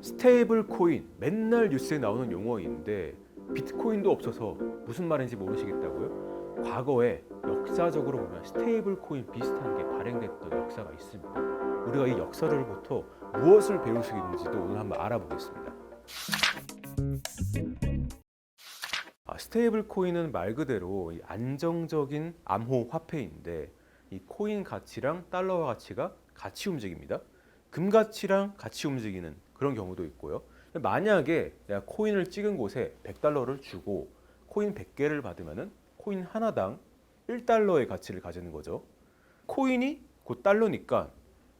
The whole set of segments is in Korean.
스테이블 코인 맨날 뉴스에 나오는 용어인데 비트코인도 없어서 무슨 말인지 모르시겠다고요? 과거에 역사적으로 보면 스테이블 코인 비슷한 게 발행됐던 역사가 있습니다. 우리가 이 역사로부터 무엇을 배울 수 있는지도 오늘 한번 알아보겠습니다. 스테이블 코인은 말 그대로 안정적인 암호 화폐인데 이 코인 가치랑 달러화 가치가 같이 움직입니다. 금 가치랑 같이 움직이는 그런 경우도 있고요. 만약에 내가 코인을 찍은 곳에 100달러를 주고 코인 100개를 받으면은 코인 하나당 1달러의 가치를 가지는 거죠. 코인이 곧 달러니까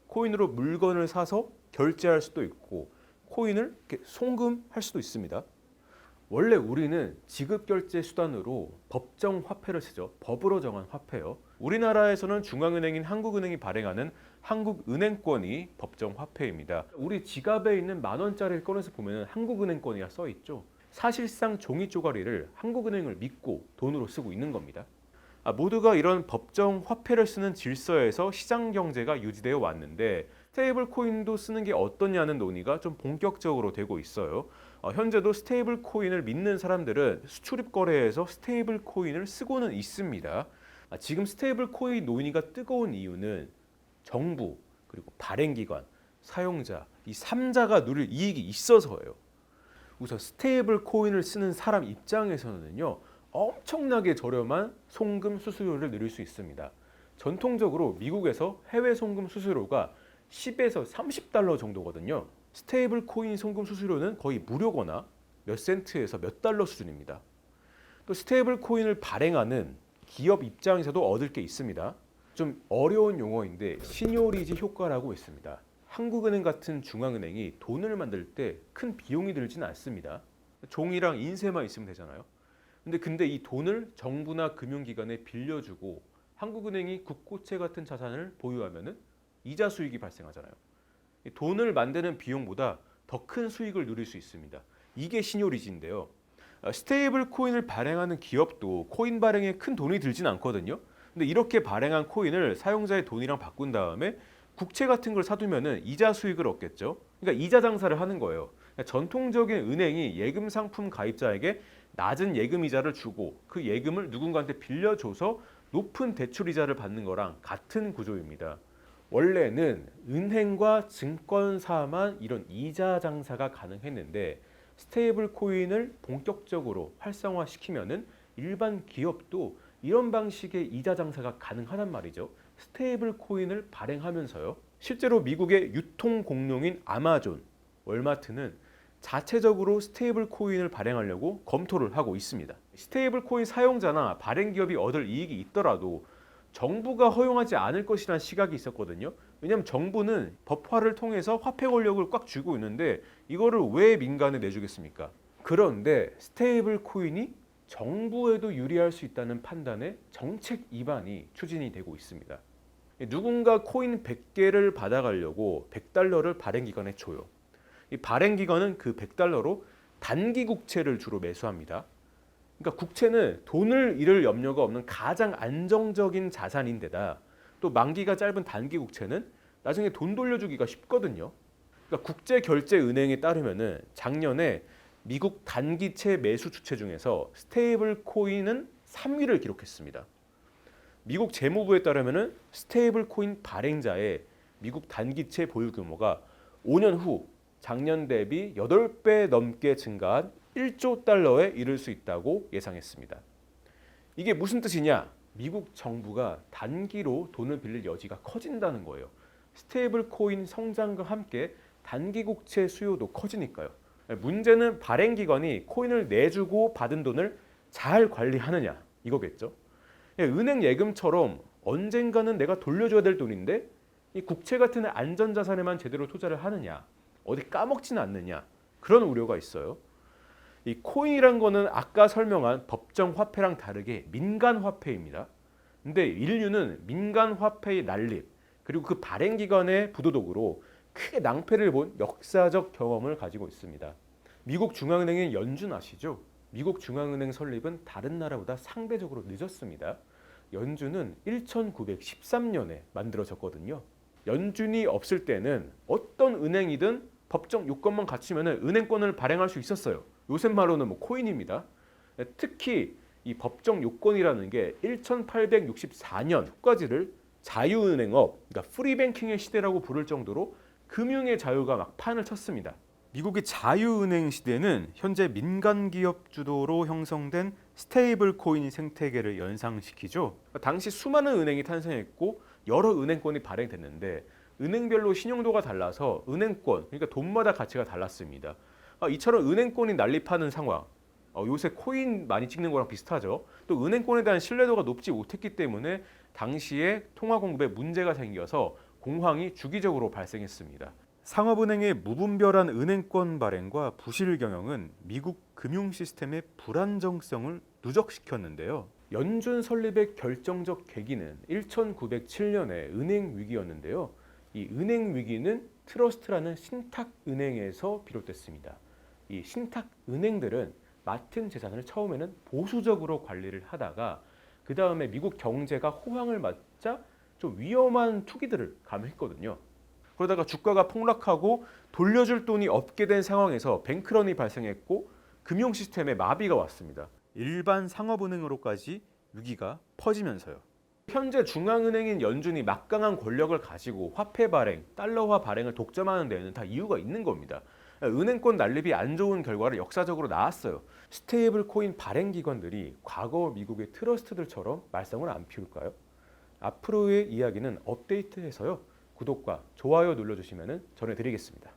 코인으로 물건을 사서 결제할 수도 있고 코인을 이렇게 송금할 수도 있습니다. 원래 우리는 지급결제 수단으로 법정 화폐를 쓰죠. 법으로 정한 화폐요. 우리나라에서는 중앙은행인 한국은행이 발행하는 한국은행권이 법정 화폐입니다. 우리 지갑에 있는 10,000원짜리를 꺼내서 보면 한국은행권이라 써 있죠. 사실상 종이 쪼가리를 한국은행을 믿고 돈으로 쓰고 있는 겁니다. 모두가 이런 법정 화폐를 쓰는 질서에서 시장 경제가 유지되어 왔는데 스테이블 코인도 쓰는 게 어떠냐는 논의가 좀 본격적으로 되고 있어요. 현재도 스테이블 코인을 믿는 사람들은 수출입 거래에서 스테이블 코인을 쓰고는 있습니다. 지금 스테이블 코인 논의가 뜨거운 이유는 정부, 그리고 발행기관, 사용자 이 3자가 누릴 이익이 있어서예요. 우선 스테이블 코인을 쓰는 사람 입장에서는요. 엄청나게 저렴한 송금 수수료를 누릴 수 있습니다. 전통적으로 미국에서 해외 송금 수수료가 10에서 30달러 정도거든요. 스테이블 코인 송금 수수료는 거의 무료거나 몇 센트에서 몇 달러 수준입니다. 또 스테이블 코인을 발행하는 기업 입장에서도 얻을 게 있습니다. 좀 어려운 용어인데 시뇨리지 효과라고 있습니다. 한국은행 같은 중앙은행이 돈을 만들 때 큰 비용이 들지는 않습니다. 종이랑 인쇄만 있으면 되잖아요. 근데 이 돈을 정부나 금융기관에 빌려주고 한국은행이 국고채 같은 자산을 보유하면은 이자 수익이 발생하잖아요. 돈을 만드는 비용보다 더 큰 수익을 누릴 수 있습니다. 이게 시뇨리지인데요. 스테이블 코인을 발행하는 기업도 코인 발행에 큰 돈이 들진 않거든요. 근데 이렇게 발행한 코인을 사용자의 돈이랑 바꾼 다음에 국채 같은 걸 사두면은 이자 수익을 얻겠죠. 그러니까 이자 장사를 하는 거예요. 그러니까 전통적인 은행이 예금 상품 가입자에게 낮은 예금 이자를 주고 그 예금을 누군가한테 빌려줘서 높은 대출 이자를 받는 거랑 같은 구조입니다. 원래는 은행과 증권사만 이런 이자 장사가 가능했는데 스테이블 코인을 본격적으로 활성화시키면은 일반 기업도 이런 방식의 이자 장사가 가능하단 말이죠. 스테이블 코인을 발행하면서요. 실제로 미국의 유통 공룡인 아마존, 월마트는 자체적으로 스테이블 코인을 발행하려고 검토를 하고 있습니다. 스테이블 코인 사용자나 발행 기업이 얻을 이익이 있더라도 정부가 허용하지 않을 것이라는 시각이 있었거든요. 왜냐하면 정부는 법화를 통해서 화폐 권력을 꽉 쥐고 있는데 이거를 왜 민간에 내주겠습니까? 그런데 스테이블 코인이 정부에도 유리할 수 있다는 판단에 정책 입안이 추진이 되고 있습니다. 누군가 코인 100개를 받아가려고 100달러를 발행기관에 줘요. 이 발행기관은 그 100달러로 단기 국채를 주로 매수합니다. 그러니까 국채는 돈을 잃을 염려가 없는 가장 안정적인 자산인데다 또 만기가 짧은 단기 국채는 나중에 돈 돌려주기가 쉽거든요. 그러니까 국제결제은행에 따르면은 작년에 미국 단기채 매수 주체 중에서 스테이블 코인은 3위를 기록했습니다. 미국 재무부에 따르면은 스테이블 코인 발행자의 미국 단기채 보유 규모가 5년 후 작년 대비 8배 넘게 증가한 1조 달러에 이를 수 있다고 예상했습니다. 이게 무슨 뜻이냐? 미국 정부가 단기로 돈을 빌릴 여지가 커진다는 거예요. 스테이블 코인 성장과 함께 단기 국채 수요도 커지니까요. 문제는 발행 기관이 코인을 내주고 받은 돈을 잘 관리하느냐 이거겠죠. 은행 예금처럼 언젠가는 내가 돌려줘야 될 돈인데 이 국채 같은 안전자산에만 제대로 투자를 하느냐, 어디 까먹지는 않느냐 그런 우려가 있어요. 이 코인이란 거는 아까 설명한 법정 화폐랑 다르게 민간 화폐입니다. 근데 인류는 민간 화폐의 난립 그리고 그 발행 기관의 부도덕으로 크게 낭패를 본 역사적 경험을 가지고 있습니다. 미국 중앙은행의 연준 아시죠? 미국 중앙은행 설립은 다른 나라보다 상대적으로 늦었습니다. 연준은 1913년에 만들어졌거든요. 연준이 없을 때는 어떤 은행이든 법정 요건만 갖추면 은행권을 발행할 수 있었어요. 요새 말로는 뭐 코인입니다. 특히 이 법정 요건이라는 게 1864년까지를 자유은행업, 그러니까 프리뱅킹의 시대라고 부를 정도로 금융의 자유가 막 판을 쳤습니다. 미국의 자유은행 시대는 현재 민간 기업 주도로 형성된 스테이블 코인 생태계를 연상시키죠. 당시 수많은 은행이 탄생했고 여러 은행권이 발행됐는데 은행별로 신용도가 달라서 은행권, 그러니까 돈마다 가치가 달랐습니다. 이처럼 은행권이 난립하는 상황, 요새 코인 많이 찍는 거랑 비슷하죠. 또 은행권에 대한 신뢰도가 높지 못했기 때문에 당시에 통화 공급에 문제가 생겨서 공황이 주기적으로 발생했습니다. 상업은행의 무분별한 은행권 발행과 부실 경영은 미국 금융 시스템의 불안정성을 누적시켰는데요. 연준 설립의 결정적 계기는 1907년의 은행 위기였는데요. 이 은행 위기는 트러스트라는 신탁 은행에서 비롯됐습니다. 이 신탁 은행들은 맡은 재산을 처음에는 보수적으로 관리를 하다가 그 다음에 미국 경제가 호황을 맞자 좀 위험한 투기들을 감행했거든요. 그러다가 주가가 폭락하고 돌려줄 돈이 없게 된 상황에서 뱅크런이 발생했고 금융 시스템에 마비가 왔습니다. 일반 상업은행으로까지 위기가 퍼지면서요. 현재 중앙은행인 연준이 막강한 권력을 가지고 화폐 발행, 달러화 발행을 독점하는 데에는 다 이유가 있는 겁니다. 은행권 난립이 안 좋은 결과를 역사적으로 나왔어요. 스테이블 코인 발행 기관들이 과거 미국의 트러스트들처럼 말썽을 안 피울까요? 앞으로의 이야기는 업데이트해서요. 구독과 좋아요 눌러주시면 전해드리겠습니다.